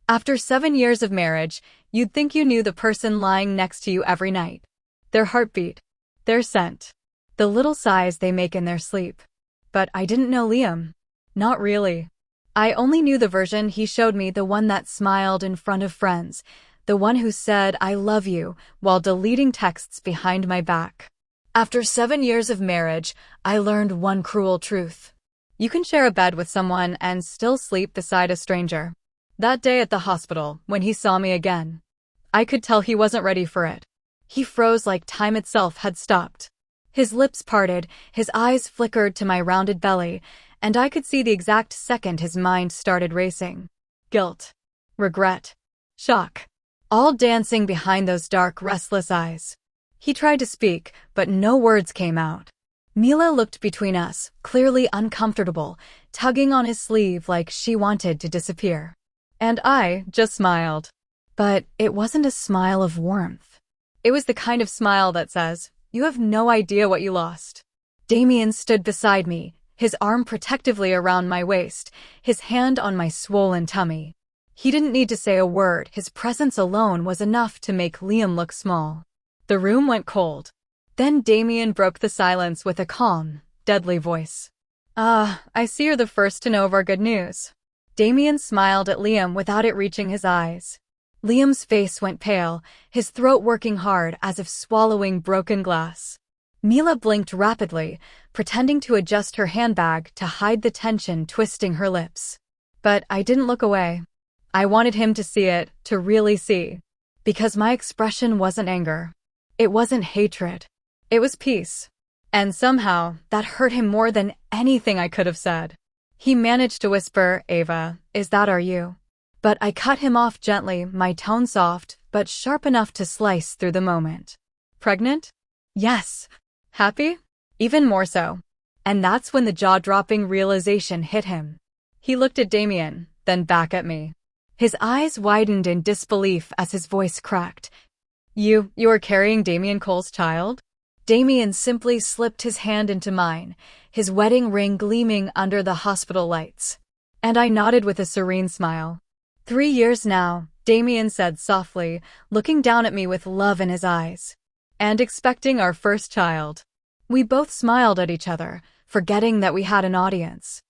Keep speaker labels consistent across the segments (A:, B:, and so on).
A: After 7 years of marriage, you'd think you knew the person lying next to you every night. Their heartbeat, their scent, the little sighs they make in their sleep. But I didn't know Liam. Not really. I only knew the version he showed me, the one that smiled in front of friends, the one who said, "I love you," while deleting texts behind my back. After 7 years of marriage, I learned one cruel truth. You can share a bed with someone and still sleep beside a stranger. That day at the hospital, when he saw me again, I could tell he wasn't ready for it. He froze like time itself had stopped. His lips parted, his eyes flickered to my rounded belly, and I could see the exact second his mind started racing. Guilt, regret, shock, all dancing behind those dark, restless eyes. He tried to speak, but no words came out. Mila looked between us, clearly uncomfortable, tugging on his sleeve like she wanted to disappear. And I just smiled. But it wasn't a smile of warmth. It was the kind of smile that says, "You have no idea what you lost." Damien stood beside me, his arm protectively around my waist, his hand on my swollen tummy. He didn't need to say a word. His presence alone was enough to make Liam look small. The room went cold. Then Damien broke the silence with a calm, deadly voice. I see you're the first to know of our good news." Damien smiled at Liam without it reaching his eyes. Liam's face went pale, his throat working hard as if swallowing broken glass. Mila blinked rapidly, pretending to adjust her handbag to hide the tension twisting her lips. But I didn't look away. I wanted him to see it, to really see. Because my expression wasn't anger. It wasn't hatred. It was peace. And somehow, that hurt him more than anything I could have said. He managed to whisper, "Ava, is that are you?" But I cut him off gently, my tone soft, but sharp enough to slice through the moment. "Pregnant?" "Yes." "Happy?" "Even more so." And that's when the jaw-dropping realization hit him. He looked at Damien, then back at me. His eyes widened in disbelief as his voice cracked. You are carrying Damien Cole's child?" Damien simply slipped his hand into mine, his wedding ring gleaming under the hospital lights. And I nodded with a serene smile. 3 years now, Damien said softly, looking down at me with love in his eyes. And expecting our first child. We both smiled at each other, forgetting that we had an audience.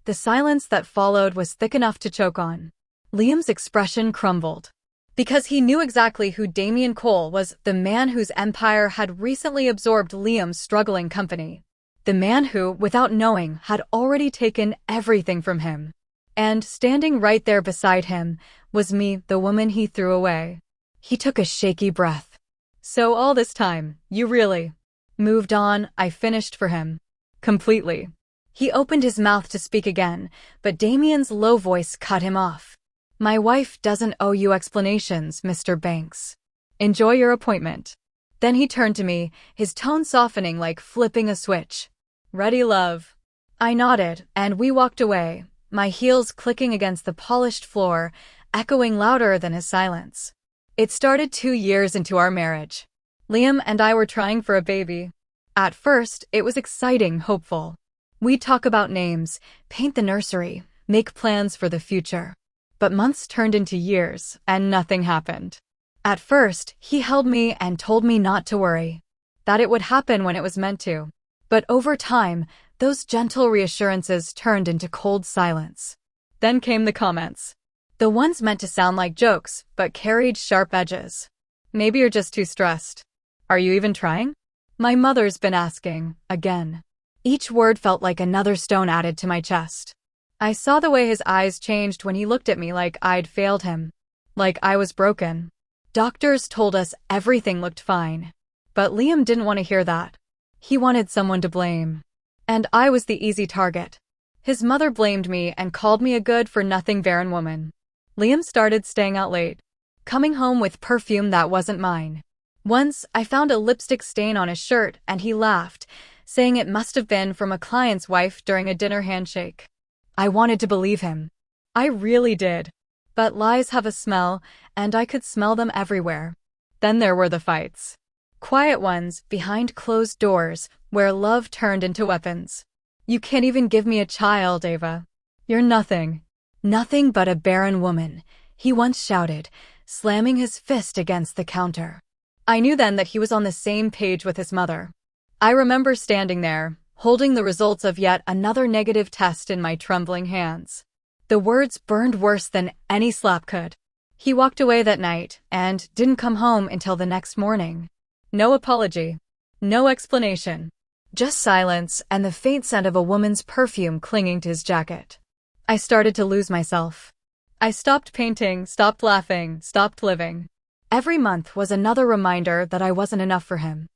A: The silence that followed was thick enough to choke on. Liam's expression crumbled. Because he knew exactly who Damien Cole was, the man whose empire had recently absorbed Liam's struggling company. The man who, without knowing, had already taken everything from him. And standing right there beside him was me, the woman he threw away. He took a shaky breath. "So all this time, you really moved on?" I finished for him. "Completely." He opened his mouth to speak again, but Damien's low voice cut him off. "My wife doesn't owe you explanations, Mr. Banks. Enjoy your appointment." Then he turned to me, his tone softening like flipping a switch. "Ready, love?" I nodded, and we walked away, my heels clicking against the polished floor, echoing louder than his silence. It started 2 years into our marriage. Liam and I were trying for a baby. At first, it was exciting, hopeful. We'd talk about names, paint the nursery, make plans for the future. But months turned into years, and nothing happened. At first, he held me and told me not to worry, that it would happen when it was meant to. But over time, those gentle reassurances turned into cold silence. Then came the comments. The ones meant to sound like jokes, but carried sharp edges. "Maybe you're just too stressed. Are you even trying?" My mother's been asking, again. Each word felt like another stone added to my chest. I saw the way his eyes changed when he looked at me like I'd failed him. Like I was broken. Doctors told us everything looked fine. But Liam didn't want to hear that. He wanted someone to blame. And I was the easy target. His mother blamed me and called me a good-for-nothing barren woman. Liam started staying out late, coming home with perfume that wasn't mine. Once, I found a lipstick stain on his shirt and he laughed, saying it must have been from a client's wife during a dinner handshake. I wanted to believe him. I really did. But lies have a smell, and I could smell them everywhere. Then there were the fights. Quiet ones, behind closed doors, where love turned into weapons. "You can't even give me a child, Ava. You're nothing." "Nothing but a barren woman," he once shouted, slamming his fist against the counter. I knew then that he was on the same page with his mother. I remember standing there, holding the results of yet another negative test in my trembling hands. The words burned worse than any slap could. He walked away that night and didn't come home until the next morning. No apology. No explanation. Just silence and the faint scent of a woman's perfume clinging to his jacket. I started to lose myself. I stopped painting, stopped laughing, stopped living. Every month was another reminder that I wasn't enough for him.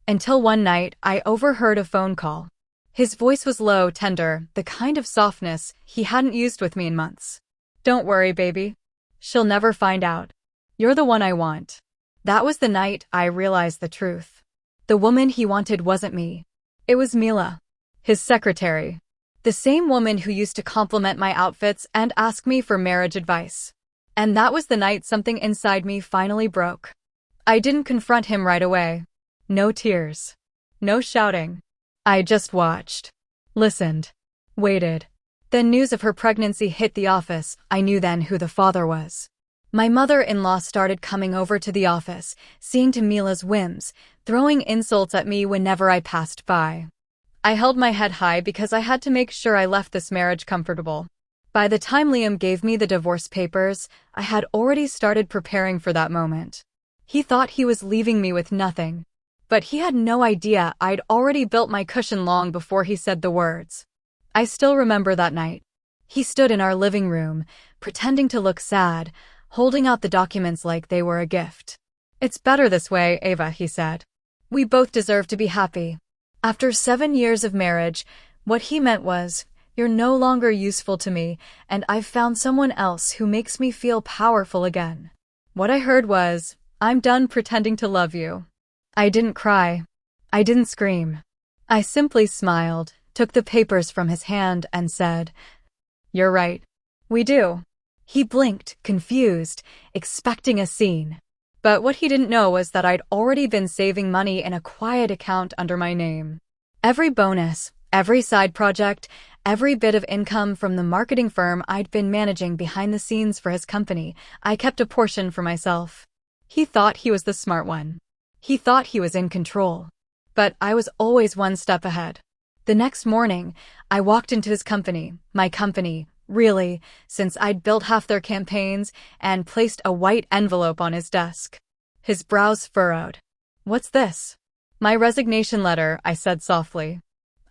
A: Until one night, I overheard a phone call. His voice was low, tender, the kind of softness he hadn't used with me in months. Don't worry, baby. She'll never find out. You're the one I want. That was the night I realized the truth. The woman he wanted wasn't me. It was Mila, his secretary. The same woman who used to compliment my outfits and ask me for marriage advice. And that was the night something inside me finally broke. I didn't confront him right away. No tears. No shouting. I just watched. Listened. Waited. Then news of her pregnancy hit the office. I knew then who the father was. My mother-in-law started coming over to the office, seeing to Mila's whims, throwing insults at me whenever I passed by. I held my head high because I had to make sure I left this marriage comfortable. By the time Liam gave me the divorce papers, I had already started preparing for that moment. He thought he was leaving me with nothing. But he had no idea I'd already built my cushion long before he said the words. I still remember that night. He stood in our living room, pretending to look sad, holding out the documents like they were a gift. It's better this way, Ava, he said. We both deserve to be happy. After 7 years of marriage, what he meant was, you're no longer useful to me, and I've found someone else who makes me feel powerful again. What I heard was, I'm done pretending to love you. I didn't cry. I didn't scream. I simply smiled, took the papers from his hand and said, You're right. We do. He blinked, confused, expecting a scene. But what he didn't know was that I'd already been saving money in a quiet account under my name. Every bonus, every side project, every bit of income from the marketing firm I'd been managing behind the scenes for his company, I kept a portion for myself. He thought he was the smart one. He thought he was in control. But I was always one step ahead. The next morning, I walked into his company, my company, really, since I'd built half their campaigns, and placed a white envelope on his desk. His brows furrowed. What's this? My resignation letter, I said softly.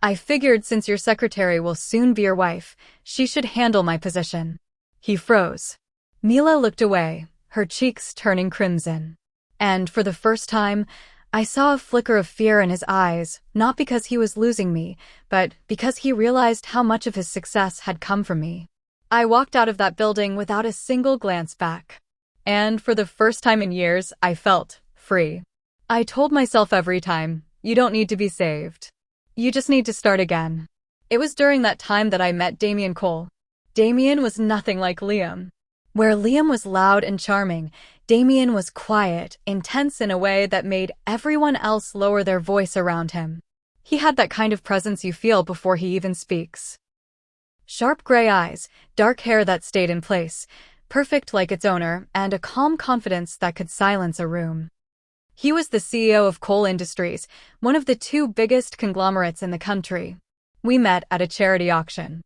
A: I figured since your secretary will soon be your wife, she should handle my position. He froze. Mila looked away, her cheeks turning crimson. And for the first time, I saw a flicker of fear in his eyes, not because he was losing me, but because he realized how much of his success had come from me. I walked out of that building without a single glance back. And for the first time in years, I felt free. I told myself every time, you don't need to be saved. You just need to start again. It was during that time that I met Damien Cole. Damien was nothing like Liam. Where Liam was loud and charming, Damien was quiet, intense in a way that made everyone else lower their voice around him. He had that kind of presence you feel before he even speaks. Sharp gray eyes, dark hair that stayed in place, perfect like its owner, and a calm confidence that could silence a room. He was the CEO of Cole Industries, one of the 2 biggest conglomerates in the country. We met at a charity auction.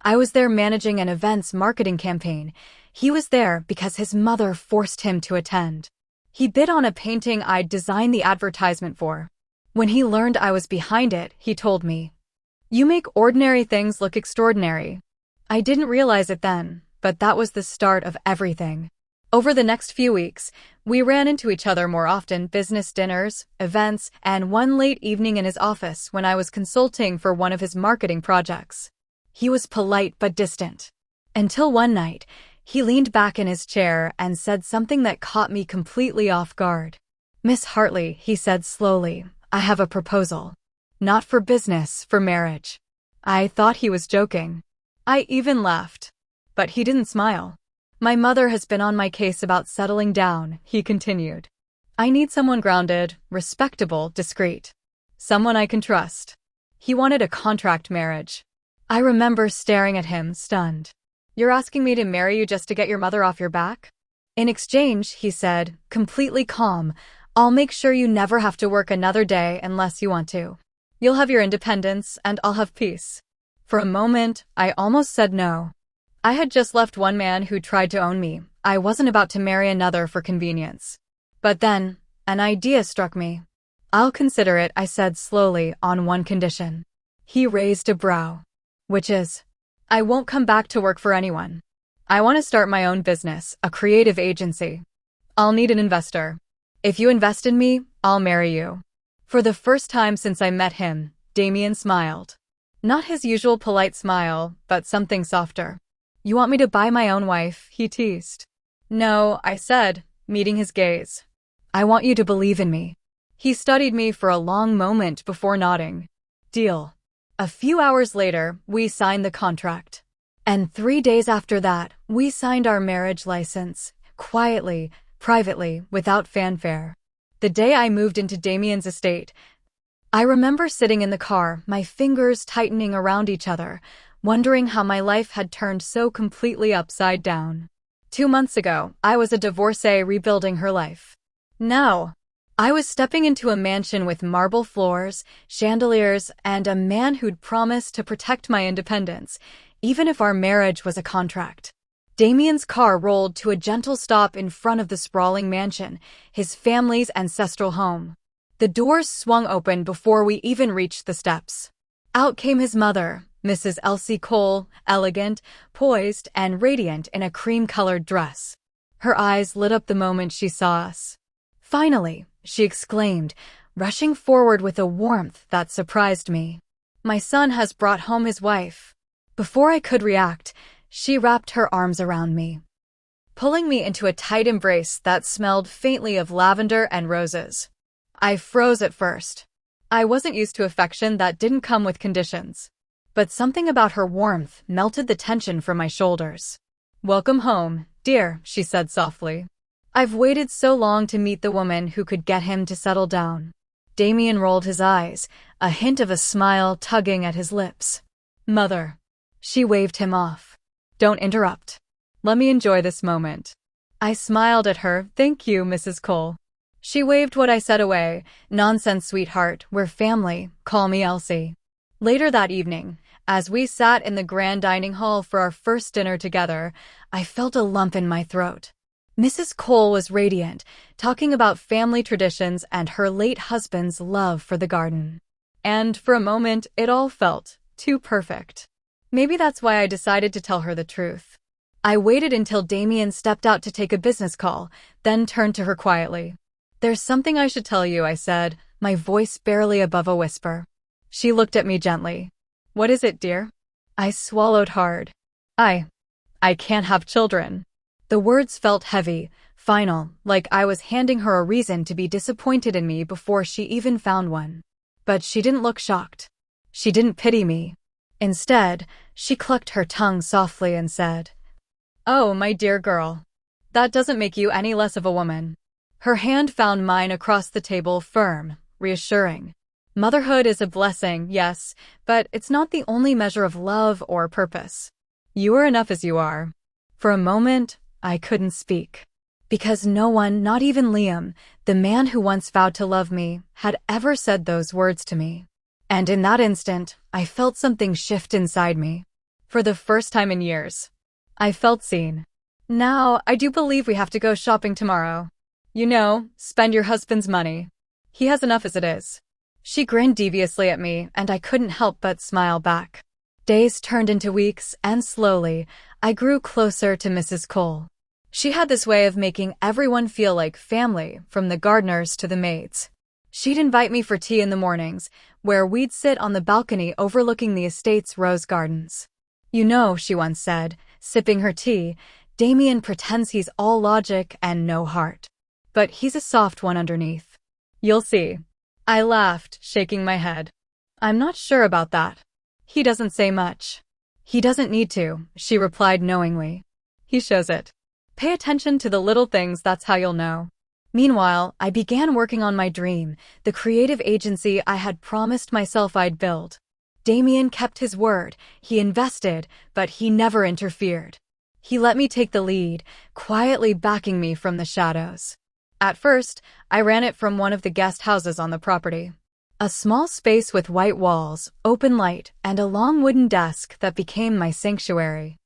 A: I was there managing an events marketing campaign. He was there because his mother forced him to attend. He bid on a painting I'd designed the advertisement for. When he learned I was behind it, he told me, You make ordinary things look extraordinary. I didn't realize it then, but that was the start of everything. Over the next few weeks, we ran into each other more often, business dinners, events, and one late evening in his office when I was consulting for one of his marketing projects. He was polite but distant. Until one night, he leaned back in his chair and said something that caught me completely off guard. Miss Hartley, he said slowly, I have a proposal. Not for business, for marriage. I thought he was joking. I even laughed. But he didn't smile. My mother has been on my case about settling down, he continued. I need someone grounded, respectable, discreet. Someone I can trust. He wanted a contract marriage. I remember staring at him, stunned. You're asking me to marry you just to get your mother off your back? In exchange, he said, completely calm, I'll make sure you never have to work another day unless you want to. You'll have your independence, and I'll have peace. For a moment, I almost said no. I had just left one man who tried to own me. I wasn't about to marry another for convenience. But then, an idea struck me. I'll consider it, I said slowly, on one condition. He raised a brow. Which is, I won't come back to work for anyone. I want to start my own business, a creative agency. I'll need an investor. If you invest in me, I'll marry you. For the first time since I met him, Damien smiled. Not his usual polite smile, but something softer. You want me to buy my own wife, he teased. No, I said, meeting his gaze. I want you to believe in me. He studied me for a long moment before nodding. Deal. A few hours later, we signed the contract. And 3 days after that, we signed our marriage license, quietly, privately, without fanfare. The day I moved into Damien's estate, I remember sitting in the car, my fingers tightening around each other, wondering how my life had turned so completely upside down. 2 months ago, I was a divorcee rebuilding her life. Now, I was stepping into a mansion with marble floors, chandeliers, and a man who'd promised to protect my independence, even if our marriage was a contract. Damien's car rolled to a gentle stop in front of the sprawling mansion, his family's ancestral home. The doors swung open before we even reached the steps. Out came his mother, Mrs. Elsie Cole, elegant, poised, and radiant in a cream-colored dress. Her eyes lit up the moment she saw us. Finally, she exclaimed, rushing forward with a warmth that surprised me. My son has brought home his wife. Before I could react, she wrapped her arms around me, pulling me into a tight embrace that smelled faintly of lavender and roses. I froze at first. I wasn't used to affection that didn't come with conditions. But something about her warmth melted the tension from my shoulders. Welcome home, dear, she said softly. I've waited so long to meet the woman who could get him to settle down. Damien rolled his eyes, a hint of a smile tugging at his lips. Mother. She waved him off. Don't interrupt. Let me enjoy this moment. I smiled at her. Thank you, Mrs. Cole. She waved what I said away. Nonsense, sweetheart. We're family. Call me Elsie. Later that evening, as we sat in the grand dining hall for our first dinner together, I felt a lump in my throat. Mrs. Cole was radiant, talking about family traditions and her late husband's love for the garden. And for a moment, it all felt too perfect. Maybe that's why I decided to tell her the truth. I waited until Damien stepped out to take a business call, then turned to her quietly. There's something I should tell you, I said, my voice barely above a whisper. She looked at me gently. What is it, dear? I swallowed hard. I can't have children. The words felt heavy, final, like I was handing her a reason to be disappointed in me before she even found one. But she didn't look shocked. She didn't pity me. Instead, she clucked her tongue softly and said, Oh, my dear girl. That doesn't make you any less of a woman. Her hand found mine across the table, firm, reassuring. Motherhood is a blessing, yes, but it's not the only measure of love or purpose. You are enough as you are. For a moment, I couldn't speak. Because no one, not even Liam, the man who once vowed to love me, had ever said those words to me. And in that instant, I felt something shift inside me. For the first time in years, I felt seen. Now, I do believe we have to go shopping tomorrow. You know, spend your husband's money. He has enough as it is. She grinned deviously at me, and I couldn't help but smile back. Days turned into weeks, and slowly, I grew closer to Mrs. Cole. She had this way of making everyone feel like family, from the gardeners to the maids. She'd invite me for tea in the mornings, where we'd sit on the balcony overlooking the estate's rose gardens. You know, she once said, sipping her tea, Damien pretends he's all logic and no heart. But he's a soft one underneath. You'll see. I laughed, shaking my head. I'm not sure about that. He doesn't say much. He doesn't need to, she replied knowingly. He shows it. Pay attention to the little things, that's how you'll know. Meanwhile, I began working on my dream, the creative agency I had promised myself I'd build. Damien kept his word, he invested, but he never interfered. He let me take the lead, quietly backing me from the shadows. At first, I ran it from one of the guest houses on the property. A small space with white walls, open light, and a long wooden desk that became my sanctuary.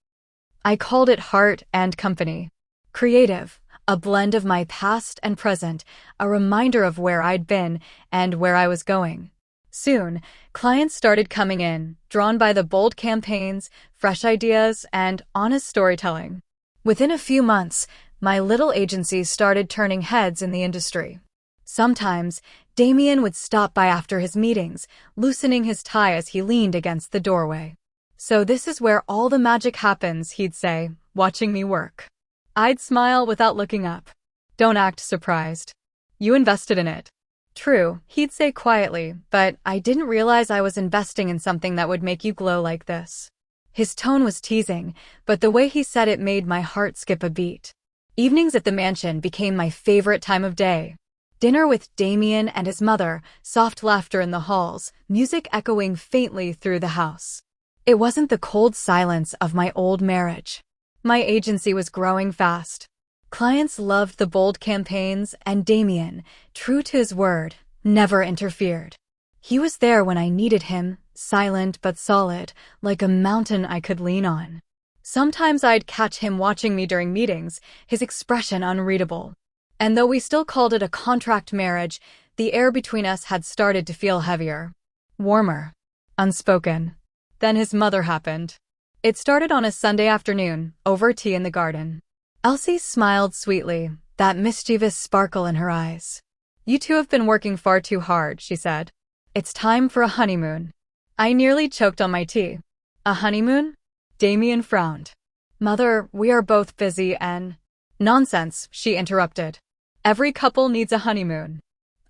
A: I called it Heart and Company. Creative, a blend of my past and present, a reminder of where I'd been and where I was going. Soon, clients started coming in, drawn by the bold campaigns, fresh ideas, and honest storytelling. Within a few months, my little agency started turning heads in the industry. Sometimes, Damien would stop by after his meetings, loosening his tie as he leaned against the doorway. "So this is where all the magic happens," he'd say, watching me work. I'd smile without looking up. "Don't act surprised. You invested in it." "True," he'd say quietly, "but I didn't realize I was investing in something that would make you glow like this." His tone was teasing, but the way he said it made my heart skip a beat. Evenings at the mansion became my favorite time of day. Dinner with Damien and his mother, soft laughter in the halls, music echoing faintly through the house. It wasn't the cold silence of my old marriage. My agency was growing fast. Clients loved the bold campaigns, and Damien, true to his word, never interfered. He was there when I needed him, silent but solid, like a mountain I could lean on. Sometimes I'd catch him watching me during meetings, his expression unreadable. And though we still called it a contract marriage, the air between us had started to feel heavier. Warmer. Unspoken. Then his mother happened. It started on a Sunday afternoon, over tea in the garden. Elsie smiled sweetly, that mischievous sparkle in her eyes. "You two have been working far too hard," she said. "It's time for a honeymoon." I nearly choked on my tea. "A honeymoon?" Damien frowned. "Mother, we are both busy and—" "Nonsense," she interrupted. "Every couple needs a honeymoon.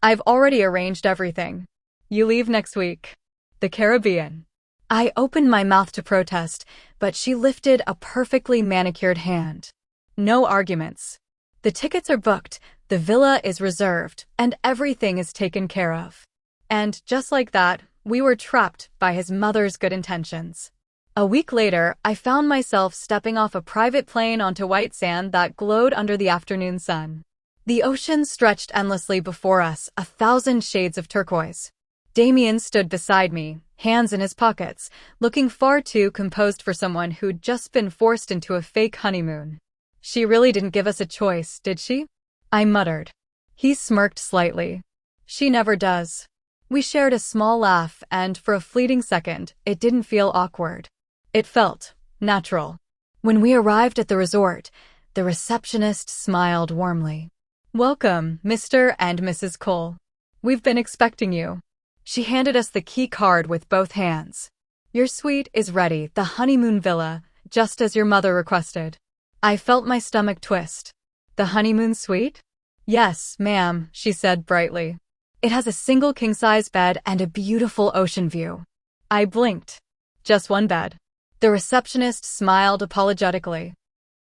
A: I've already arranged everything. You leave next week. The Caribbean." I opened my mouth to protest, but she lifted a perfectly manicured hand. "No arguments. The tickets are booked, the villa is reserved, and everything is taken care of." And just like that, we were trapped by his mother's good intentions. A week later, I found myself stepping off a private plane onto white sand that glowed under the afternoon sun. The ocean stretched endlessly before us, 1,000 shades of turquoise. Damien stood beside me, hands in his pockets, looking far too composed for someone who'd just been forced into a fake honeymoon. "She really didn't give us a choice, did she?" I muttered. He smirked slightly. "She never does." We shared a small laugh, and for a fleeting second, it didn't feel awkward. It felt natural. When we arrived at the resort, the receptionist smiled warmly. "Welcome, Mr. and Mrs. Cole. We've been expecting you." She handed us the key card with both hands. "Your suite is ready, the honeymoon villa, just as your mother requested." I felt my stomach twist. "The honeymoon suite?" "Yes, ma'am," she said brightly. "It has a single king-size bed and a beautiful ocean view." I blinked. "Just one bed?" The receptionist smiled apologetically.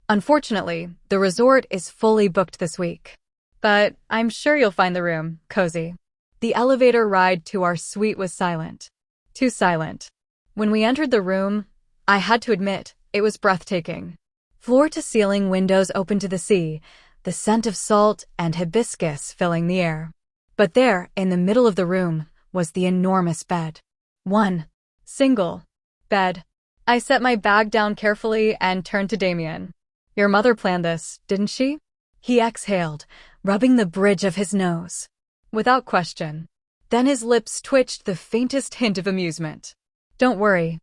A: "Unfortunately, the resort is fully booked this week. But I'm sure you'll find the room cozy." The elevator ride to our suite was silent. Too silent. When we entered the room, I had to admit, it was breathtaking. Floor-to-ceiling windows open to the sea, the scent of salt and hibiscus filling the air. But there, in the middle of the room, was the enormous bed. One single bed. I set my bag down carefully and turned to Damien. "Your mother planned this, didn't she?" He exhaled, rubbing the bridge of his nose. "Without question." Then his lips twitched the faintest hint of amusement. "Don't worry.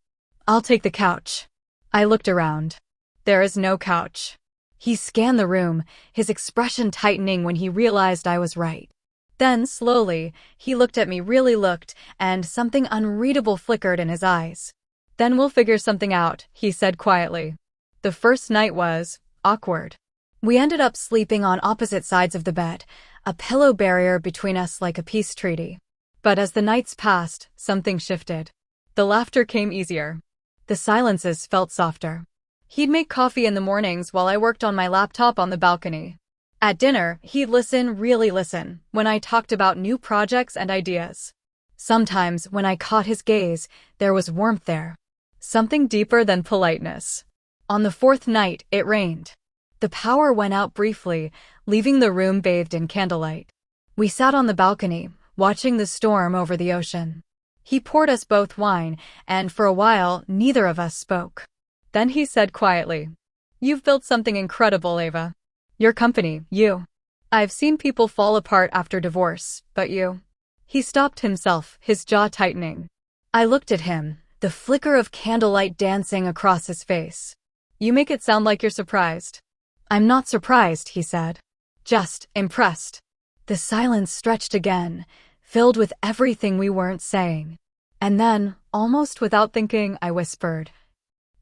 A: I'll take the couch." I looked around. There is no couch. He scanned the room, his expression tightening when he realized I was right. Then, slowly, he looked at me, really looked, and something unreadable flickered in his eyes. "Then we'll figure something out," he said quietly. The first night was awkward. We ended up sleeping on opposite sides of the bed, a pillow barrier between us like a peace treaty. But as the nights passed, something shifted. The laughter came easier. The silences felt softer. He'd make coffee in the mornings while I worked on my laptop on the balcony. At dinner, he'd listen, really listen, when I talked about new projects and ideas. Sometimes, when I caught his gaze, there was warmth there. Something deeper than politeness. On the fourth night, it rained. The power went out briefly, leaving the room bathed in candlelight. We sat on the balcony, watching the storm over the ocean. He poured us both wine, and for a while, neither of us spoke. Then he said quietly, "You've built something incredible, Ava. Your company, you. I've seen people fall apart after divorce, but you." He stopped himself, his jaw tightening. I looked at him, the flicker of candlelight dancing across his face. "You make it sound like you're surprised." "I'm not surprised," he said. "Just impressed." The silence stretched again, filled with everything we weren't saying. And then, almost without thinking, I whispered,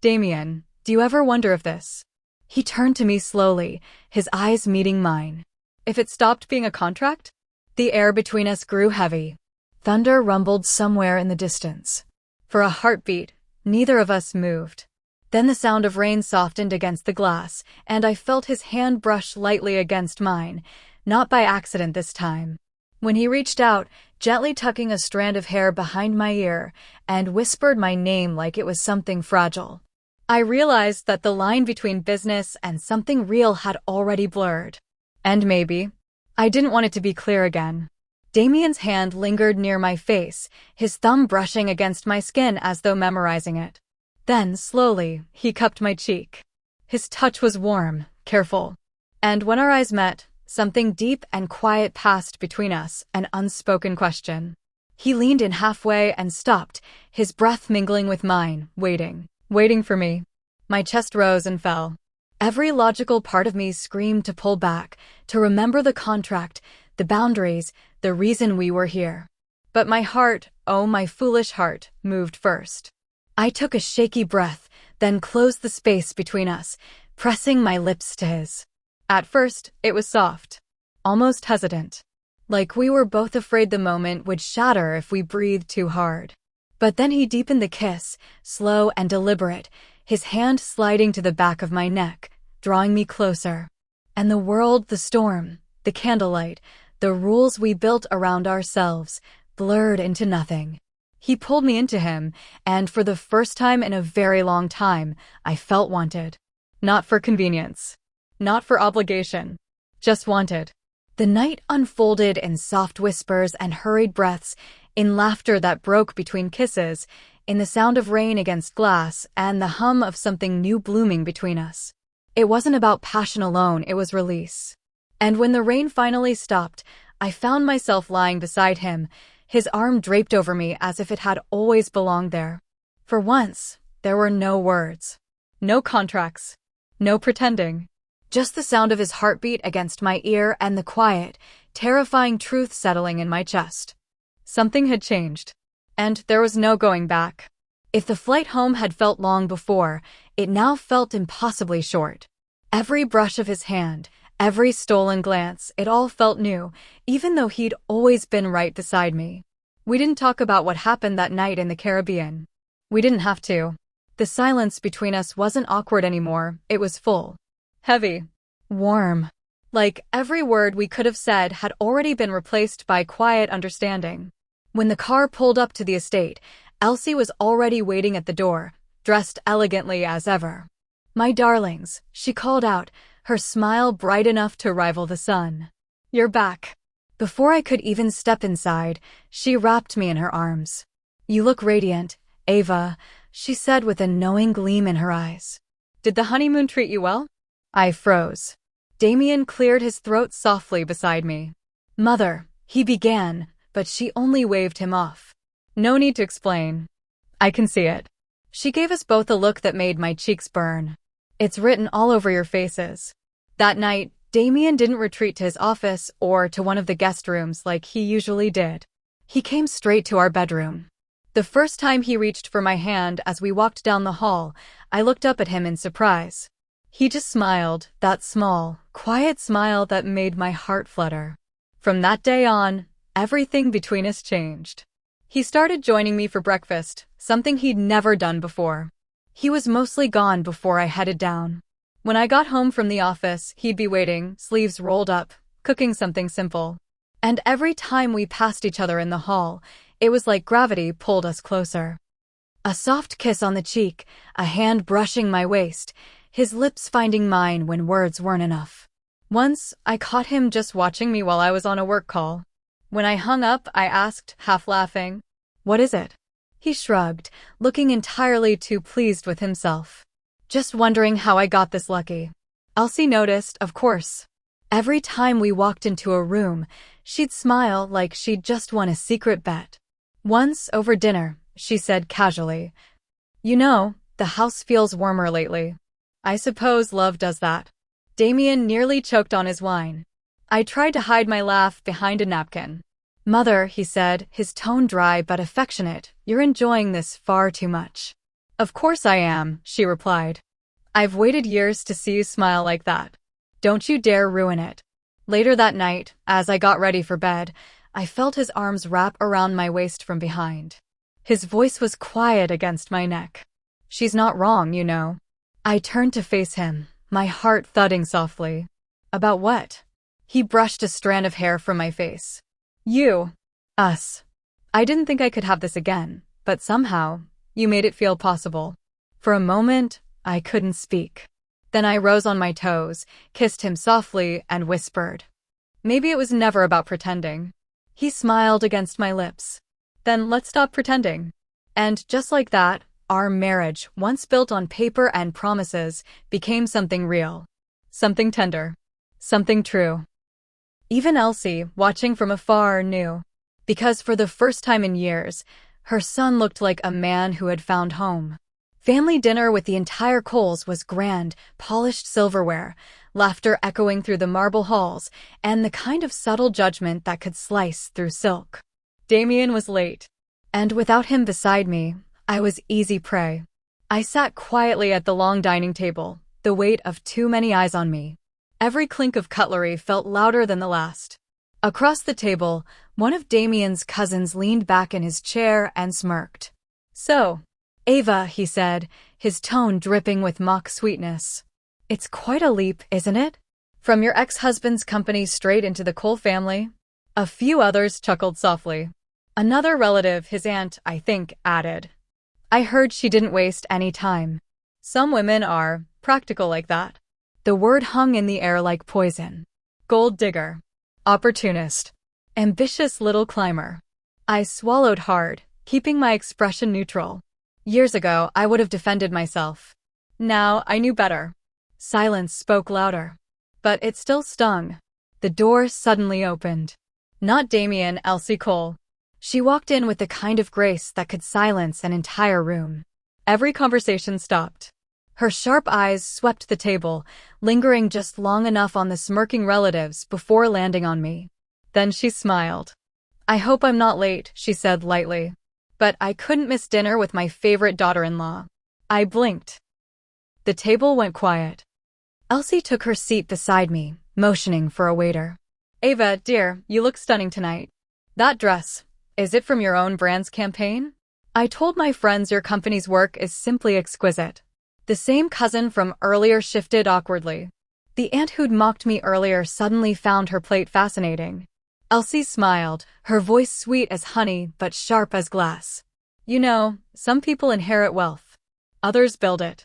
A: "Damien, do you ever wonder if this?" He turned to me slowly, his eyes meeting mine. "If it stopped being a contract?" The air between us grew heavy. Thunder rumbled somewhere in the distance. For a heartbeat, neither of us moved. Then the sound of rain softened against the glass, and I felt his hand brush lightly against mine, not by accident this time. When he reached out, gently tucking a strand of hair behind my ear, and whispered my name like it was something fragile, I realized that the line between business and something real had already blurred. And maybe I didn't want it to be clear again. Damien's hand lingered near my face, his thumb brushing against my skin as though memorizing it. Then, slowly, he cupped my cheek. His touch was warm, careful. And when our eyes met, something deep and quiet passed between us, an unspoken question. He leaned in halfway and stopped, his breath mingling with mine, waiting for me. My chest rose and fell. Every logical part of me screamed to pull back, to remember the contract, the boundaries, the reason we were here. But my heart, oh my foolish heart, moved first. I took a shaky breath, then closed the space between us, pressing my lips to his. At first, it was soft, almost hesitant, like we were both afraid the moment would shatter if we breathed too hard. But then he deepened the kiss, slow and deliberate, his hand sliding to the back of my neck, drawing me closer. And the world, the storm, the candlelight, the rules we built around ourselves, blurred into nothing. He pulled me into him, and for the first time in a very long time, I felt wanted. Not for convenience. Not for obligation. Just wanted. The night unfolded in soft whispers and hurried breaths, in laughter that broke between kisses, in the sound of rain against glass, and the hum of something new blooming between us. It wasn't about passion alone, it was release. And when the rain finally stopped, I found myself lying beside him, his arm draped over me as if it had always belonged there. For once, there were no words. No contracts. No pretending. Just the sound of his heartbeat against my ear and the quiet, terrifying truth settling in my chest. Something had changed. And there was no going back. If the flight home had felt long before, it now felt impossibly short. Every brush of his hand, every stolen glance, it all felt new, even though he'd always been right beside me. We didn't talk about what happened that night in the Caribbean. We didn't have to. The silence between us wasn't awkward anymore, it was full. Heavy. Warm. Like every word we could have said had already been replaced by quiet understanding. When the car pulled up to the estate, Elsie was already waiting at the door, dressed elegantly as ever. "My darlings," she called out, her smile bright enough to rival the sun. "You're back." Before I could even step inside, she wrapped me in her arms. "You look radiant, Ava," she said with a knowing gleam in her eyes. "Did the honeymoon treat you well?" I froze. Damien cleared his throat softly beside me. "Mother," he began, but she only waved him off. "No need to explain. I can see it." She gave us both a look that made my cheeks burn. "It's written all over your faces." That night, Damien didn't retreat to his office or to one of the guest rooms like he usually did. He came straight to our bedroom. The first time he reached for my hand as we walked down the hall, I looked up at him in surprise. He just smiled, that small, quiet smile that made my heart flutter. From that day on, everything between us changed. He started joining me for breakfast, something he'd never done before. He was mostly gone before I headed down. When I got home from the office, he'd be waiting, sleeves rolled up, cooking something simple. And every time we passed each other in the hall, it was like gravity pulled us closer. A soft kiss on the cheek, a hand brushing my waist, his lips finding mine when words weren't enough. Once, I caught him just watching me while I was on a work call. When I hung up, I asked, half laughing, "What is it?" He shrugged, looking entirely too pleased with himself. "Just wondering how I got this lucky." Elsie noticed, of course. Every time we walked into a room, she'd smile like she'd just won a secret bet. Once, over dinner, she said casually, "You know, the house feels warmer lately." I suppose love does that. Damien nearly choked on his wine. I tried to hide my laugh behind a napkin. "Mother," he said, his tone dry but affectionate, "you're enjoying this far too much." "Of course I am," she replied. "I've waited years to see you smile like that. Don't you dare ruin it." Later that night, as I got ready for bed, I felt his arms wrap around my waist from behind. His voice was quiet against my neck. "She's not wrong, you know." I turned to face him, my heart thudding softly. "About what?" He brushed a strand of hair from my face. "You. Us. I didn't think I could have this again, but somehow, you made it feel possible." For a moment, I couldn't speak. Then I rose on my toes, kissed him softly, and whispered, "Maybe it was never about pretending." He smiled against my lips. "Then let's stop pretending." And just like that, our marriage, once built on paper and promises, became something real. Something tender. Something true. Even Elsie, watching from afar, knew. Because for the first time in years, her son looked like a man who had found home. Family dinner with the entire Coles was grand, polished silverware, laughter echoing through the marble halls, and the kind of subtle judgment that could slice through silk. Damien was late. And without him beside me, I was easy prey. I sat quietly at the long dining table, the weight of too many eyes on me. Every clink of cutlery felt louder than the last. Across the table, one of Damien's cousins leaned back in his chair and smirked. "So, Ava," he said, his tone dripping with mock sweetness. "It's quite a leap, isn't it? From your ex-husband's company straight into the Cole family?" A few others chuckled softly. Another relative, his aunt, I think, added, "I heard she didn't waste any time." Some women are practical like that. The word hung in the air like poison. Gold digger. Opportunist. Ambitious little climber. I swallowed hard, keeping my expression neutral. Years ago, I would have defended myself. Now, I knew better. Silence spoke louder. But it still stung. The door suddenly opened. Not Damien, Elsie Cole. She walked in with the kind of grace that could silence an entire room. Every conversation stopped. Her sharp eyes swept the table, lingering just long enough on the smirking relatives before landing on me. Then she smiled. "I hope I'm not late," she said lightly. But I couldn't miss dinner with my favorite daughter-in-law. I blinked. The table went quiet. Elsie took her seat beside me, motioning for a waiter. "Ava, dear, you look stunning tonight. That dress, is it from your own brand's campaign?" I told my friends your company's work is simply exquisite. The same cousin from earlier shifted awkwardly. The aunt who'd mocked me earlier suddenly found her plate fascinating. Elsie smiled, her voice sweet as honey but sharp as glass. "You know, some people inherit wealth. Others build it.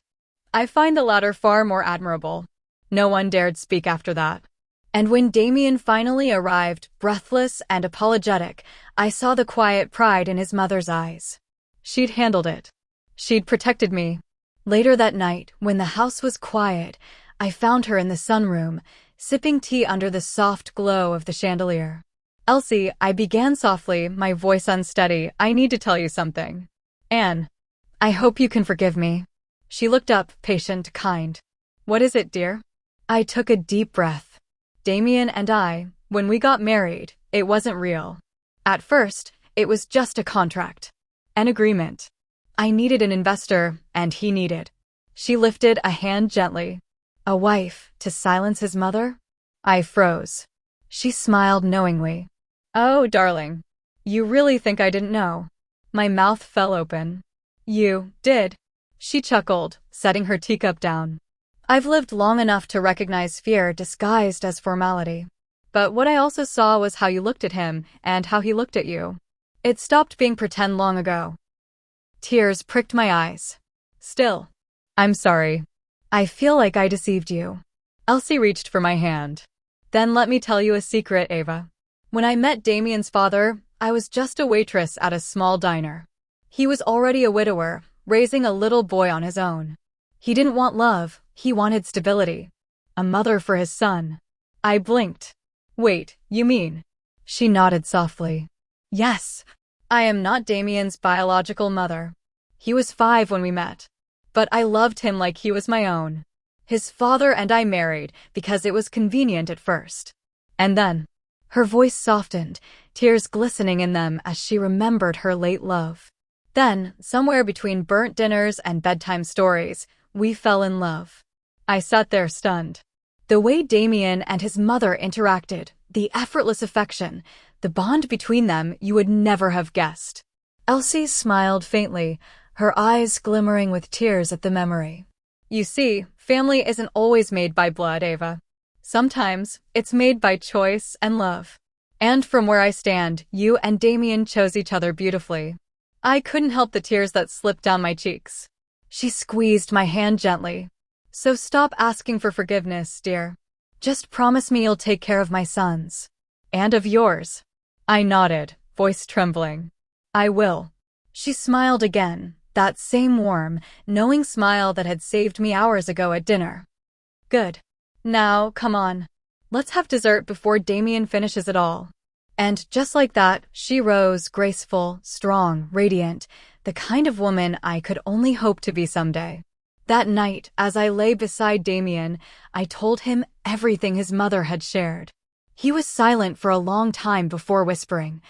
A: I find the latter far more admirable." No one dared speak after that. And when Damien finally arrived, breathless and apologetic, I saw the quiet pride in his mother's eyes. She'd handled it. She'd protected me. Later that night, when the house was quiet, I found her in the sunroom, sipping tea under the soft glow of the chandelier. "Elsie," I began softly, my voice unsteady, "I need to tell you something. Anne, I hope you can forgive me." She looked up, patient, kind. "What is it, dear?" I took a deep breath. Damien and I, when we got married, it wasn't real. At first, it was just a contract. An agreement. I needed an investor, and he needed. She lifted a hand gently. A wife, to silence his mother? I froze. She smiled knowingly. "Oh, darling. You really think I didn't know?" My mouth fell open. "You did." She chuckled, setting her teacup down. I've lived long enough to recognize fear disguised as formality. But what I also saw was how you looked at him and how he looked at you. It stopped being pretend long ago. Tears pricked my eyes. Still. I'm sorry. I feel like I deceived you. Elsie reached for my hand. Then let me tell you a secret, Ava. When I met Damien's father, I was just a waitress at a small diner. He was already a widower, raising a little boy on his own. He didn't want love, he wanted stability. A mother for his son. I blinked. Wait, you mean? She nodded softly. Yes. I am not Damien's biological mother. He was 5 when we met. But I loved him like he was my own. His father and I married because it was convenient at first. And then, her voice softened, tears glistening in them as she remembered her late love. Then, somewhere between burnt dinners and bedtime stories, we fell in love. I sat there stunned. The way Damien and his mother interacted, the effortless affection, the bond between them you would never have guessed. Elsie smiled faintly, her eyes glimmering with tears at the memory. You see, family isn't always made by blood, Ava. Sometimes, it's made by choice and love. And from where I stand, you and Damien chose each other beautifully. I couldn't help the tears that slipped down my cheeks. She squeezed my hand gently. So stop asking for forgiveness, dear. Just promise me you'll take care of my sons. And of yours. I nodded, voice trembling. I will. She smiled again, that same warm, knowing smile that had saved me hours ago at dinner. Good. Now, come on. Let's have dessert before Damien finishes it all. And just like that, she rose, graceful, strong, radiant, the kind of woman I could only hope to be someday. That night, as I lay beside Damien, I told him everything his mother had shared. He was silent for a long time before whispering,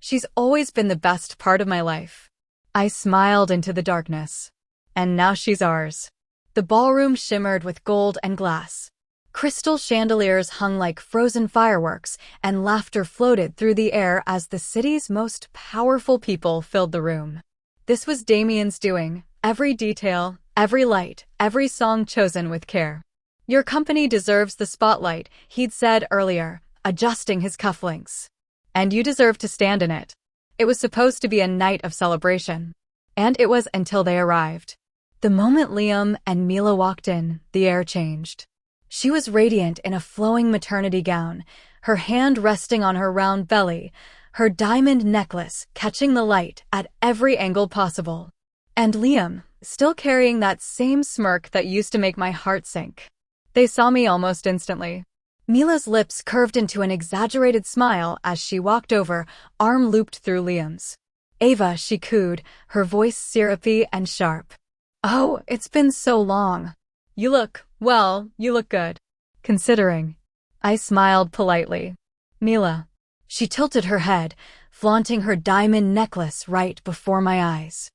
A: "She's always been the best part of my life." I smiled into the darkness. And now she's ours. The ballroom shimmered with gold and glass. Crystal chandeliers hung like frozen fireworks, and laughter floated through the air as the city's most powerful people filled the room. This was Damien's doing, every detail, every light, every song chosen with care. Your company deserves the spotlight, he'd said earlier, adjusting his cufflinks. And you deserve to stand in it. It was supposed to be a night of celebration. And it was until they arrived. The moment Liam and Mila walked in, the air changed. She was radiant in a flowing maternity gown, her hand resting on her round belly, her diamond necklace catching the light at every angle possible. And Liam, still carrying that same smirk that used to make my heart sink. They saw me almost instantly. Mila's lips curved into an exaggerated smile as she walked over, arm looped through Liam's. "Ava," she cooed, her voice syrupy and sharp. "Oh, it's been so long. You look good. Considering." I smiled politely. "Mila." She tilted her head, flaunting her diamond necklace right before my eyes.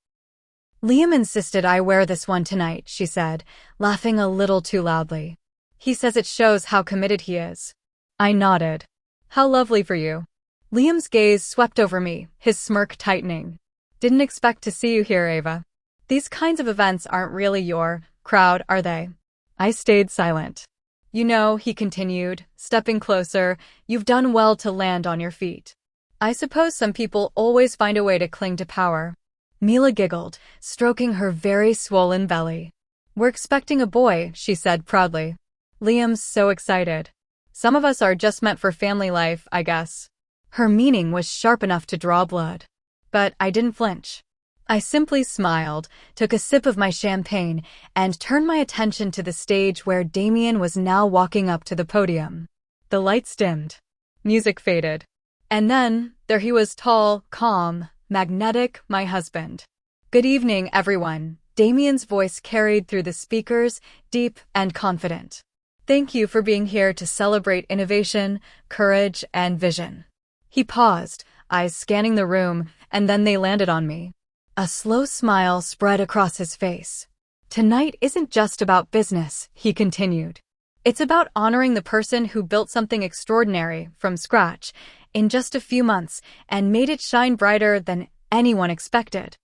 A: "Liam insisted I wear this one tonight," she said, laughing a little too loudly. "He says it shows how committed he is." I nodded. "How lovely for you." Liam's gaze swept over me, his smirk tightening. "Didn't expect to see you here, Ava. These kinds of events aren't really your crowd, are they?" I stayed silent. "You know," he continued, stepping closer, "you've done well to land on your feet. I suppose some people always find a way to cling to power." Mila giggled, stroking her very swollen belly. "We're expecting a boy," she said proudly. "Liam's so excited. Some of us are just meant for family life, I guess." Her meaning was sharp enough to draw blood. But I didn't flinch. I simply smiled, took a sip of my champagne, and turned my attention to the stage where Damien was now walking up to the podium. The lights dimmed. Music faded. And then, there he was, tall, calm, magnetic, my husband. "Good evening, everyone," Damien's voice carried through the speakers, deep and confident. "Thank you for being here to celebrate innovation, courage, and vision." He paused, eyes scanning the room, and then they landed on me. A slow smile spread across his face. "Tonight isn't just about business," he continued. "It's about honoring the person who built something extraordinary from scratch in just a few months and made it shine brighter than anyone expected."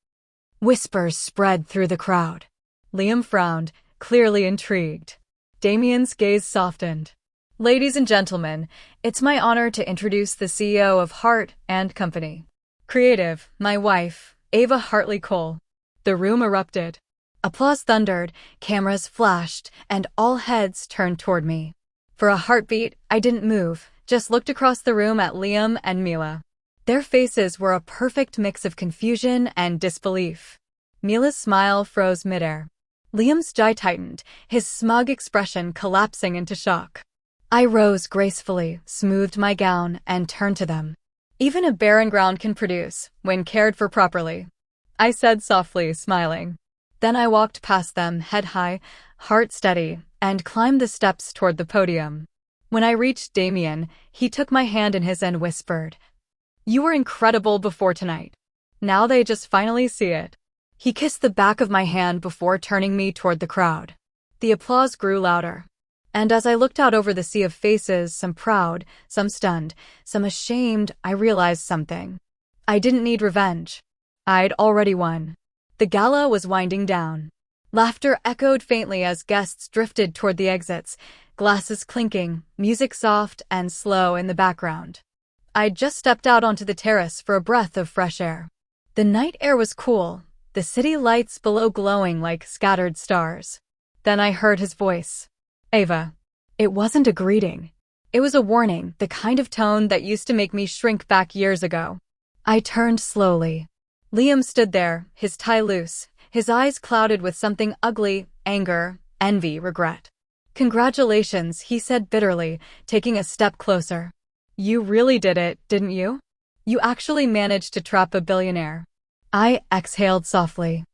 A: Whispers spread through the crowd. Liam frowned, clearly intrigued. Damien's gaze softened. "Ladies and gentlemen, it's my honor to introduce the CEO of Heart and Company. Creative, my wife, Ava Hartley Cole." The room erupted. Applause thundered, cameras flashed, and all heads turned toward me. For a heartbeat, I didn't move, just looked across the room at Liam and Mila. Their faces were a perfect mix of confusion and disbelief. Mila's smile froze midair. Liam's jaw tightened, his smug expression collapsing into shock. I rose gracefully, smoothed my gown, and turned to them. Even a barren ground can produce, when cared for properly, I said softly, smiling. Then I walked past them, head high, heart steady, and climbed the steps toward the podium. When I reached Damien, he took my hand in his and whispered, "You were incredible before tonight. Now they just finally see it." He kissed the back of my hand before turning me toward the crowd. The applause grew louder. And as I looked out over the sea of faces, some proud, some stunned, some ashamed, I realized something. I didn't need revenge. I'd already won. The gala was winding down. Laughter echoed faintly as guests drifted toward the exits, glasses clinking, music soft and slow in the background. I'd just stepped out onto the terrace for a breath of fresh air. The night air was cool, the city lights below glowing like scattered stars. Then I heard his voice. "Ava." It wasn't a greeting. It was a warning, the kind of tone that used to make me shrink back years ago. I turned slowly. Liam stood there, his tie loose, his eyes clouded with something ugly, anger, envy, regret. "Congratulations," he said bitterly, taking a step closer. "You really did it, didn't you? You actually managed to trap a billionaire." I exhaled softly.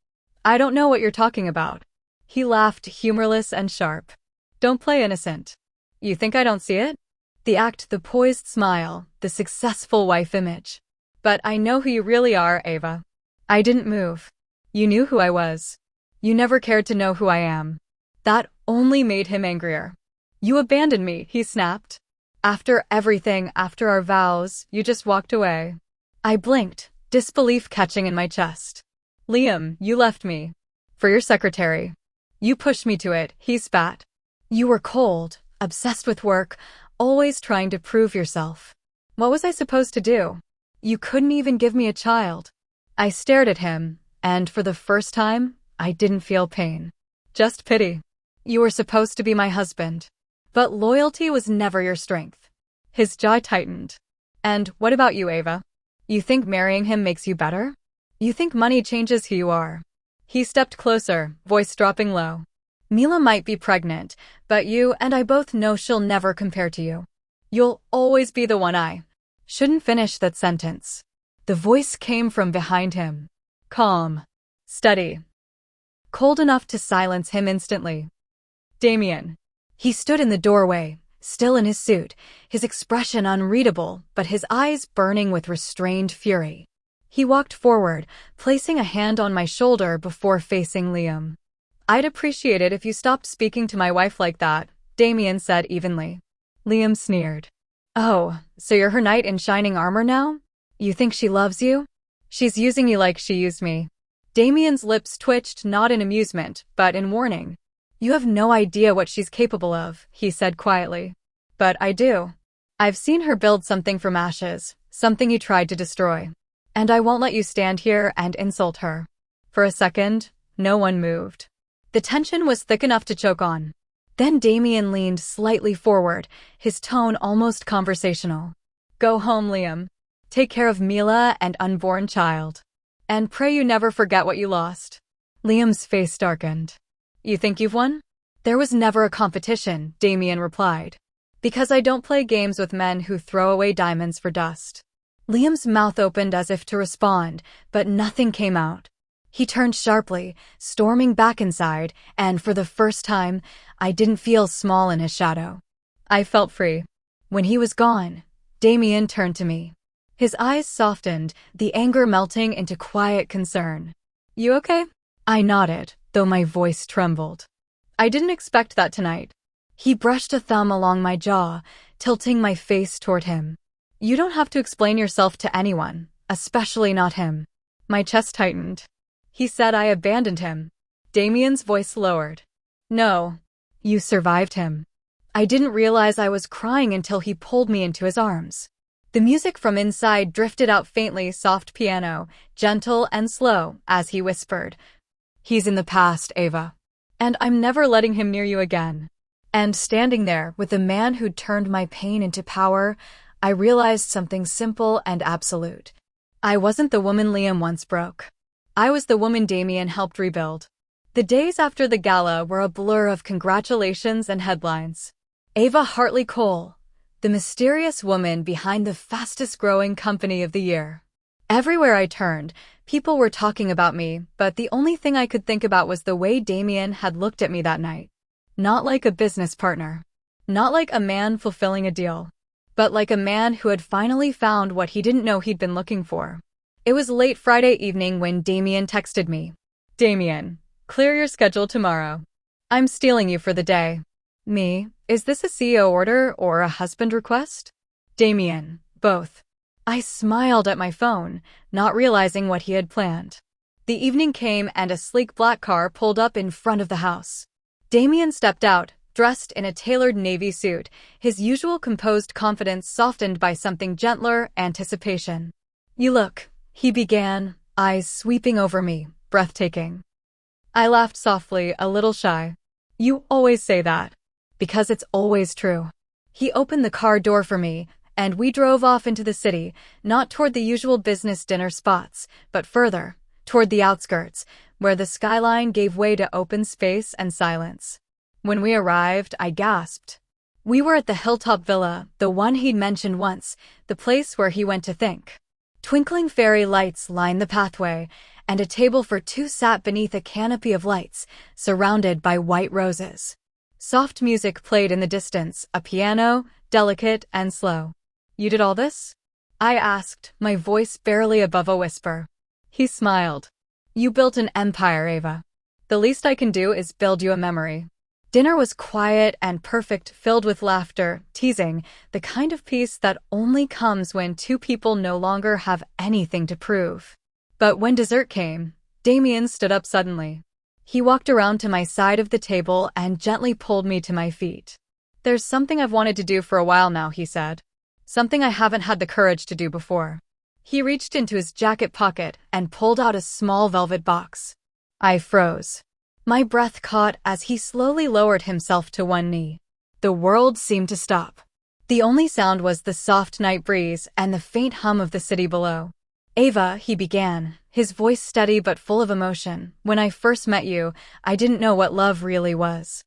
A: "I don't know what you're talking about." He laughed, humorless and sharp. "Don't play innocent. You think I don't see it? The act, the poised smile, the successful wife image. But I know who you really are, Ava." I didn't move. "You knew who I was. You never cared to know who I am." That only made him angrier. "You abandoned me," he snapped. "After everything, after our vows, you just walked away." I blinked, disbelief catching in my chest. "Liam, you left me. For your secretary. You pushed me to it," he spat. "You were cold, obsessed with work, always trying to prove yourself. What was I supposed to do? You couldn't even give me a child." I stared at him, and for the first time, I didn't feel pain. Just pity. "You were supposed to be my husband. But loyalty was never your strength." His jaw tightened. "And what about you, Ava? You think marrying him makes you better? You think money changes who you are?" He stepped closer, voice dropping low. "Mila might be pregnant, but you and I both know she'll never compare to you. You'll always be the one I..." Shouldn't finish that sentence. The voice came from behind him. Calm. Steady. Cold enough to silence him instantly. "Damien." He stood in the doorway, still in his suit, his expression unreadable, but his eyes burning with restrained fury. He walked forward, placing a hand on my shoulder before facing Liam. "I'd appreciate it if you stopped speaking to my wife like that," Damien said evenly. Liam sneered. "Oh, so you're her knight in shining armor now? You think she loves you? She's using you like she used me." Damien's lips twitched, not in amusement, but in warning. "You have no idea what she's capable of," he said quietly. "But I do. I've seen her build something from ashes, something you tried to destroy. And I won't let you stand here and insult her." For a second, no one moved. The tension was thick enough to choke on. Then Damien leaned slightly forward, his tone almost conversational. "Go home, Liam. Take care of Mila and unborn child. And pray you never forget what you lost." Liam's face darkened. "You think you've won?" "There was never a competition," Damien replied. "Because I don't play games with men who throw away diamonds for dust." Liam's mouth opened as if to respond, but nothing came out. He turned sharply, storming back inside, and for the first time, I didn't feel small in his shadow. I felt free. When he was gone, Damien turned to me. His eyes softened, the anger melting into quiet concern. "You okay?" I nodded, though my voice trembled. "I didn't expect that tonight." He brushed a thumb along my jaw, tilting my face toward him. "You don't have to explain yourself to anyone, especially not him." My chest tightened. "He said I abandoned him." Damien's voice lowered. "No. You survived him." I didn't realize I was crying until he pulled me into his arms. The music from inside drifted out faintly, soft piano, gentle and slow, as he whispered, He's in the past, Ava. And I'm never letting him near you again. And standing there with the man who'd turned my pain into power, I realized something simple and absolute. I wasn't the woman Liam once broke. I was the woman Damien helped rebuild. The days after the gala were a blur of congratulations and headlines. Ava Hartley Cole, the mysterious woman behind the fastest-growing company of the year. Everywhere I turned, people were talking about me, but the only thing I could think about was the way Damien had looked at me that night. Not like a business partner. Not like a man fulfilling a deal. But like a man who had finally found what he didn't know he'd been looking for. It was late Friday evening when Damien texted me. Damien, clear your schedule tomorrow. I'm stealing you for the day. Me, is this a CEO order or a husband request? Damien, both. I smiled at my phone, not realizing what he had planned. The evening came and a sleek black car pulled up in front of the house. Damien stepped out, dressed in a tailored navy suit, his usual composed confidence softened by something gentler, anticipation. You look, he began, eyes sweeping over me, breathtaking. I laughed softly, a little shy. You always say that. Because it's always true. He opened the car door for me, and we drove off into the city, not toward the usual business dinner spots, but further, toward the outskirts, where the skyline gave way to open space and silence. When we arrived, I gasped. We were at the Hilltop Villa, the one he'd mentioned once, the place where he went to think. Twinkling fairy lights lined the pathway, and a table for two sat beneath a canopy of lights, surrounded by white roses. Soft music played in the distance, a piano, delicate and slow. You did all this? I asked, my voice barely above a whisper. He smiled. You built an empire, Ava. The least I can do is build you a memory. Dinner was quiet and perfect, filled with laughter, teasing, the kind of peace that only comes when two people no longer have anything to prove. But when dessert came, Damien stood up suddenly. He walked around to my side of the table and gently pulled me to my feet. There's something I've wanted to do for a while now, he said. Something I haven't had the courage to do before. He reached into his jacket pocket and pulled out a small velvet box. I froze. My breath caught as he slowly lowered himself to one knee. The world seemed to stop. The only sound was the soft night breeze and the faint hum of the city below. Ava, he began, his voice steady but full of emotion. When I first met you, I didn't know what love really was.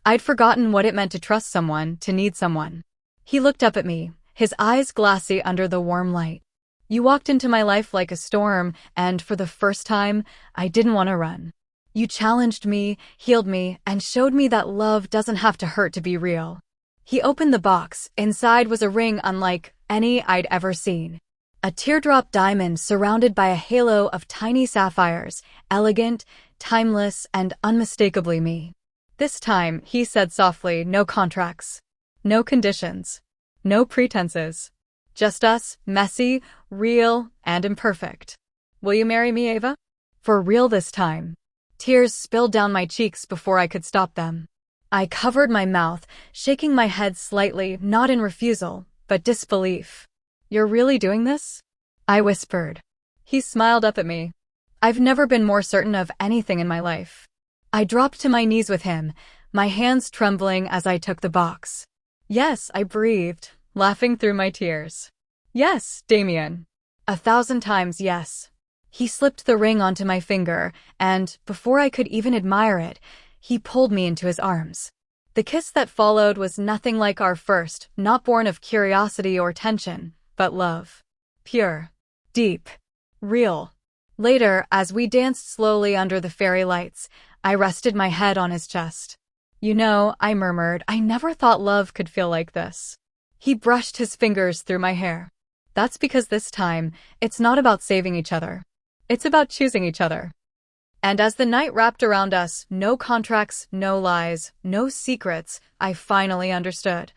A: I'd forgotten what it meant to trust someone, to need someone. He looked up at me, his eyes glassy under the warm light. You walked into my life like a storm, and for the first time, I didn't want to run. You challenged me, healed me, and showed me that love doesn't have to hurt to be real. He opened the box. Inside was a ring unlike any I'd ever seen. A teardrop diamond surrounded by a halo of tiny sapphires, elegant, timeless, and unmistakably me. This time, he said softly, no contracts. No conditions. No pretenses. Just us, messy, real, and imperfect. Will you marry me, Ava? For real this time. Tears spilled down my cheeks before I could stop them. I covered my mouth, shaking my head slightly, not in refusal, but disbelief. You're really doing this? I whispered. He smiled up at me. I've never been more certain of anything in my life. I dropped to my knees with him, my hands trembling as I took the box. Yes, I breathed, laughing through my tears. Yes, Damien. 1,000 times yes. He slipped the ring onto my finger, and, before I could even admire it, he pulled me into his arms. The kiss that followed was nothing like our first, not born of curiosity or tension, but love. Pure. Deep. Real. Later, as we danced slowly under the fairy lights, I rested my head on his chest. You know, I murmured, I never thought love could feel like this. He brushed his fingers through my hair. That's because this time, it's not about saving each other. It's about choosing each other. And as the night wrapped around us, no contracts, no lies, no secrets, I finally understood.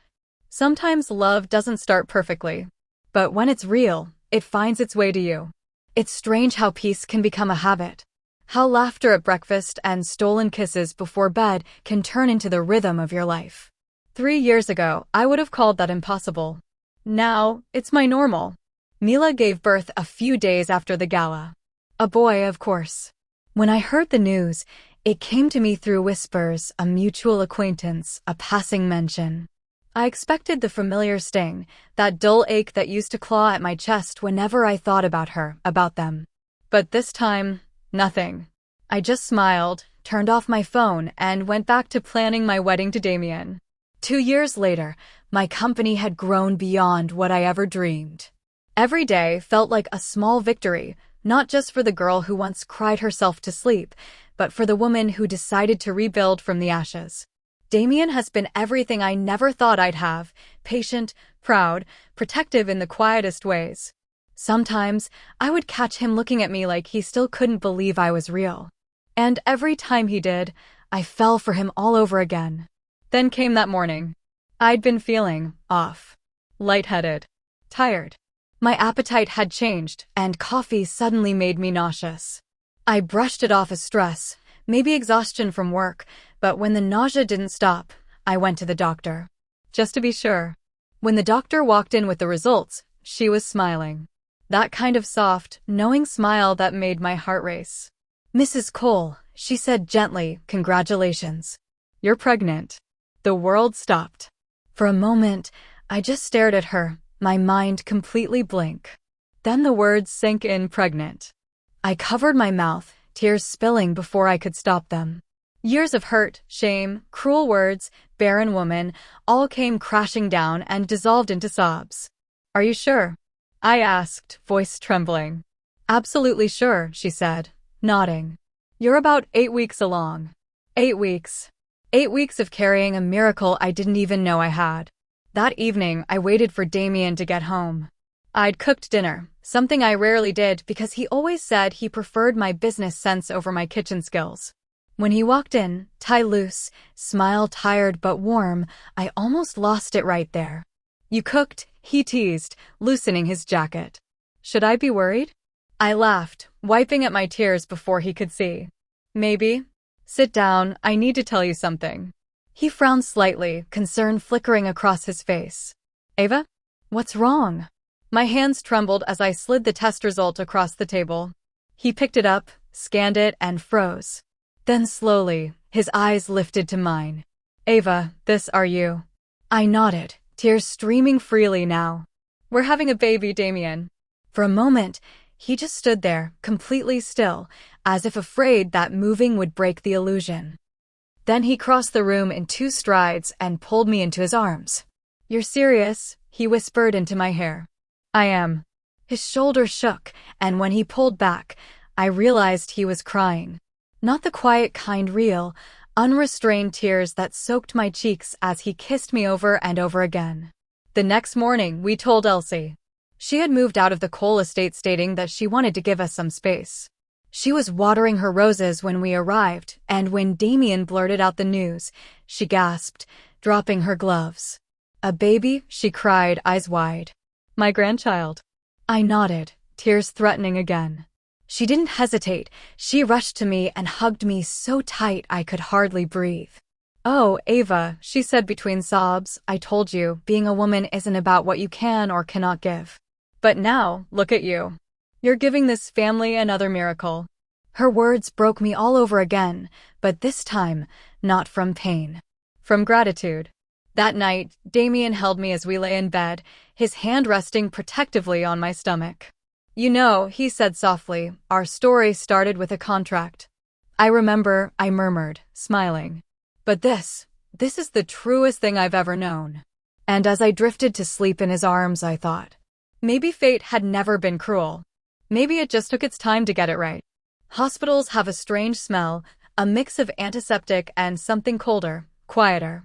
A: Sometimes love doesn't start perfectly. But when it's real, it finds its way to you. It's strange how peace can become a habit. How laughter at breakfast and stolen kisses before bed can turn into the rhythm of your life. 3 years ago, I would have called that impossible. Now, it's my normal. Mila gave birth a few days after the gala. A boy, of course. When I heard the news, it came to me through whispers, a mutual acquaintance, a passing mention. I expected the familiar sting, that dull ache that used to claw at my chest whenever I thought about her, about them. But this time, nothing. I just smiled, turned off my phone, and went back to planning my wedding to Damien. 2 years later, my company had grown beyond what I ever dreamed. Every day felt like a small victory, not just for the girl who once cried herself to sleep, but for the woman who decided to rebuild from the ashes. Damien has been everything I never thought I'd have: patient, proud, protective in the quietest ways. Sometimes, I would catch him looking at me like he still couldn't believe I was real. And every time he did, I fell for him all over again. Then came that morning. I'd been feeling off, lightheaded, tired. My appetite had changed, and coffee suddenly made me nauseous. I brushed it off as stress, maybe exhaustion from work, but when the nausea didn't stop, I went to the doctor. Just to be sure. When the doctor walked in with the results, she was smiling. That kind of soft, knowing smile that made my heart race. "Mrs. Cole," she said gently, "congratulations. You're pregnant." The world stopped. For a moment, I just stared at her, my mind completely blank. Then the words sank in: pregnant. I covered my mouth, tears spilling before I could stop them. Years of hurt, shame, cruel words, barren woman, all came crashing down and dissolved into sobs. "Are you sure?" I asked, voice trembling. "Absolutely sure," she said, nodding. "You're about 8 weeks along." 8 weeks. 8 weeks of carrying a miracle I didn't even know I had. That evening, I waited for Damien to get home. I'd cooked dinner, something I rarely did because he always said he preferred my business sense over my kitchen skills. When he walked in, tie loose, smile tired but warm, I almost lost it right there. "You cooked?" he teased, loosening his jacket. "Should I be worried?" I laughed, wiping at my tears before he could see. "Maybe. Sit down, I need to tell you something." He frowned slightly, concern flickering across his face. "Ava? What's wrong?" My hands trembled as I slid the test result across the table. He picked it up, scanned it, and froze. Then slowly, his eyes lifted to mine. "Ava, this are you." I nodded, tears streaming freely now. "We're having a baby, Damien." For a moment, he just stood there, completely still, as if afraid that moving would break the illusion. Then he crossed the room in 2 strides and pulled me into his arms. "You're serious?" he whispered into my hair. "I am." His shoulders shook, and when he pulled back, I realized he was crying. Not the quiet kind, real, unrestrained tears that soaked my cheeks as he kissed me over and over again. The next morning, we told Elsie. She had moved out of the Cole estate, stating that she wanted to give us some space. She was watering her roses when we arrived, and when Damien blurted out the news, she gasped, dropping her gloves. "A baby?" she cried, eyes wide. "My grandchild." I nodded, tears threatening again. She didn't hesitate. She rushed to me and hugged me so tight I could hardly breathe. "Oh, Ava," she said between sobs, "I told you, being a woman isn't about what you can or cannot give. But now, look at you. You're giving this family another miracle." Her words broke me all over again, but this time, not from pain. From gratitude. That night, Damien held me as we lay in bed, his hand resting protectively on my stomach. "You know," he said softly, "our story started with a contract." "I remember," I murmured, smiling. "But this is the truest thing I've ever known." And as I drifted to sleep in his arms, I thought, maybe fate had never been cruel. Maybe it just took its time to get it right. Hospitals have a strange smell, a mix of antiseptic and something colder, quieter.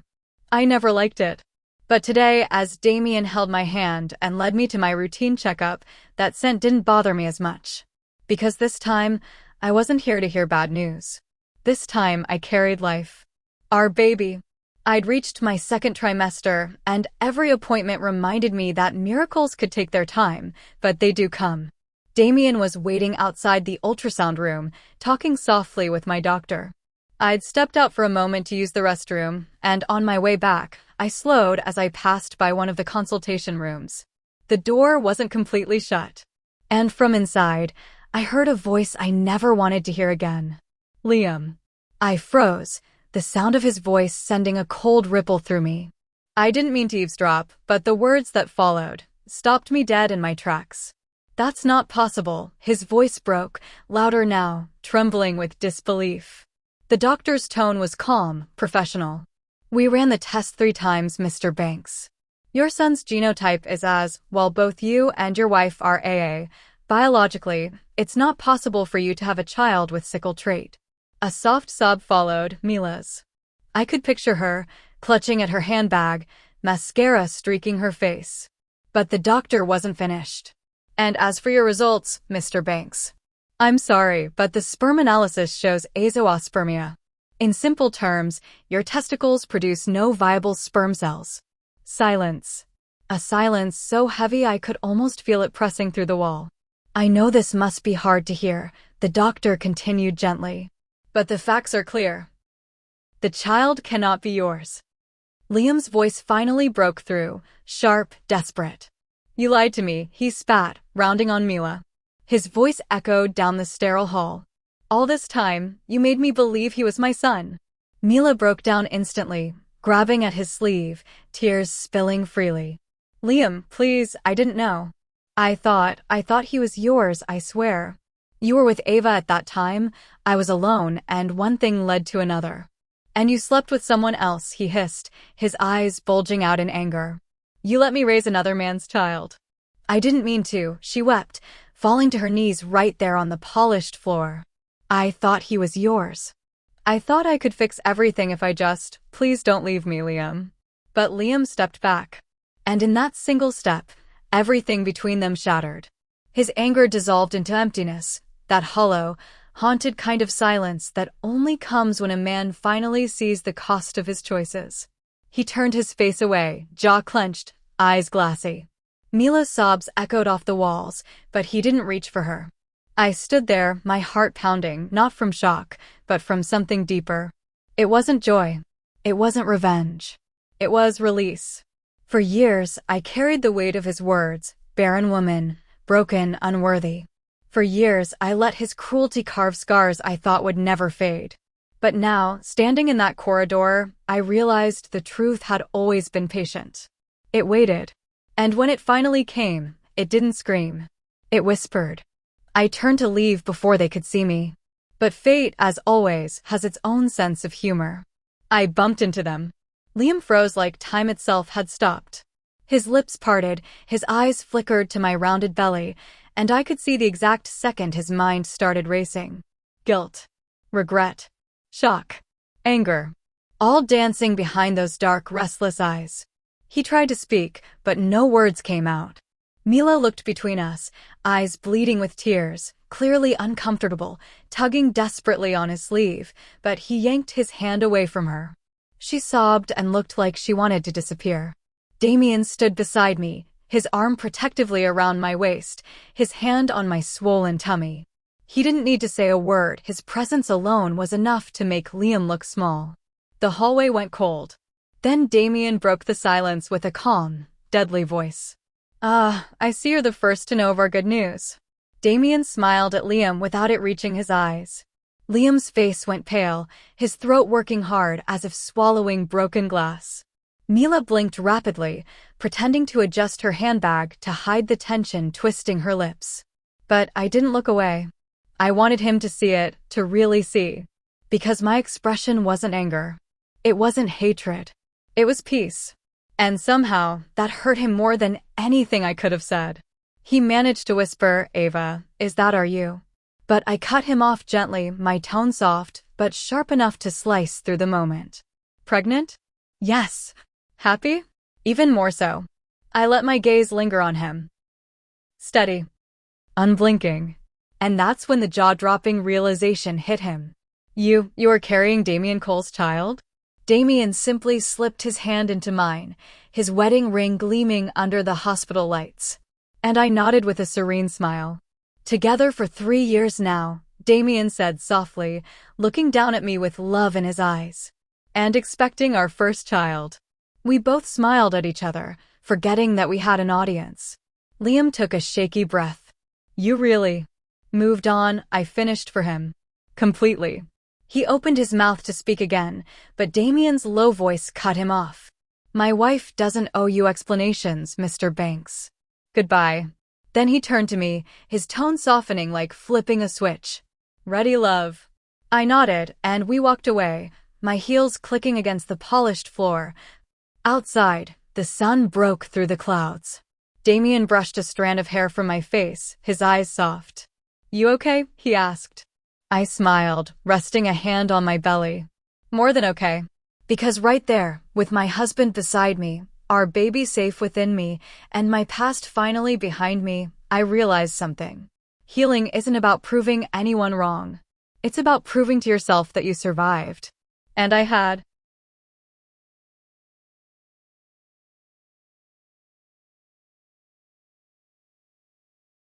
A: I never liked it. But today, as Damien held my hand and led me to my routine checkup, that scent didn't bother me as much. Because this time, I wasn't here to hear bad news. This time, I carried life. Our baby. I'd reached my 2nd trimester, and every appointment reminded me that miracles could take their time, but they do come. Damien was waiting outside the ultrasound room, talking softly with my doctor. I'd stepped out for a moment to use the restroom, and on my way back, I slowed as I passed by one of the consultation rooms. The door wasn't completely shut. And from inside, I heard a voice I never wanted to hear again. Liam. I froze, the sound of his voice sending a cold ripple through me. I didn't mean to eavesdrop, but the words that followed stopped me dead in my tracks. That's not possible. His voice broke, louder now, trembling with disbelief. The doctor's tone was calm, professional. We ran the test 3 times, Mr. Banks. Your son's genotype is as, while both you and your wife are AA, biologically, it's not possible for you to have a child with sickle trait. A soft sob followed Mila's. I could picture her, clutching at her handbag, mascara streaking her face. But the doctor wasn't finished. And as for your results, Mr. Banks, I'm sorry, but the sperm analysis shows azoospermia. In simple terms, your testicles produce no viable sperm cells. Silence. A silence so heavy I could almost feel it pressing through the wall. I know this must be hard to hear, the doctor continued gently. But the facts are clear. The child cannot be yours. Liam's voice finally broke through, sharp, desperate. You lied to me, he spat, rounding on Mila. His voice echoed down the sterile hall. All this time, you made me believe he was my son. Mila broke down instantly, grabbing at his sleeve, tears spilling freely. Liam, please, I didn't know. I thought he was yours, I swear. You were with Ava at that time, I was alone, and one thing led to another. And you slept with someone else, he hissed, his eyes bulging out in anger. You let me raise another man's child. I didn't mean to, she wept, falling to her knees right there on the polished floor. I thought he was yours. I thought I could fix everything if I just, please don't leave me, Liam. But Liam stepped back. And in that single step, everything between them shattered. His anger dissolved into emptiness, that hollow, haunted kind of silence that only comes when a man finally sees the cost of his choices. He turned his face away, jaw clenched, eyes glassy. Mila's sobs echoed off the walls, but he didn't reach for her. I stood there, my heart pounding, not from shock, but from something deeper. It wasn't joy. It wasn't revenge. It was release. For years, I carried the weight of his words, barren woman, broken, unworthy. For years, I let his cruelty carve scars I thought would never fade. But now, standing in that corridor, I realized the truth had always been patient. It waited. And when it finally came, it didn't scream. It whispered. I turned to leave before they could see me. But fate, as always, has its own sense of humor. I bumped into them. Liam froze like time itself had stopped. His lips parted, his eyes flickered to my rounded belly, and I could see the exact second his mind started racing. Guilt. Regret. Shock. Anger. All dancing behind those dark, restless eyes. He tried to speak, but no words came out. Mila looked between us, eyes bleeding with tears, clearly uncomfortable, tugging desperately on his sleeve, but he yanked his hand away from her. She sobbed and looked like she wanted to disappear. Damien stood beside me, his arm protectively around my waist, his hand on my swollen tummy. He didn't need to say a word, his presence alone was enough to make Liam look small. The hallway went cold. Then Damien broke the silence with a calm, deadly voice. I see you're the first to know of our good news. Damien smiled at Liam without it reaching his eyes. Liam's face went pale, his throat working hard as if swallowing broken glass. Mila blinked rapidly, pretending to adjust her handbag to hide the tension twisting her lips. But I didn't look away. I wanted him to see it, to really see. Because my expression wasn't anger. It wasn't hatred. It was peace. And somehow, that hurt him more than anything I could have said. He managed to whisper, Ava, is that are you? But I cut him off gently, my tone soft, but sharp enough to slice through the moment. Pregnant? Yes. Happy? Even more so. I let my gaze linger on him. Steady. Unblinking. And that's when the jaw-dropping realization hit him. You are carrying Damien Cole's child? Damien simply slipped his hand into mine, his wedding ring gleaming under the hospital lights. And I nodded with a serene smile. Together for 3 years now, Damien said softly, looking down at me with love in his eyes. And expecting our first child. We both smiled at each other, forgetting that we had an audience. Liam took a shaky breath. You really? Moved on, I finished for him. Completely. He opened his mouth to speak again, but Damien's low voice cut him off. My wife doesn't owe you explanations, Mr. Banks. Goodbye. Then he turned to me, his tone softening like flipping a switch. Ready, love? I nodded, and we walked away, my heels clicking against the polished floor. Outside, the sun broke through the clouds. Damien brushed a strand of hair from my face, his eyes soft. You okay? He asked. I smiled, resting a hand on my belly. More than okay. Because right there, with my husband beside me, our baby safe within me, and my past finally behind me, I realized something. Healing isn't about proving anyone wrong. It's about proving to yourself that you survived. And I had.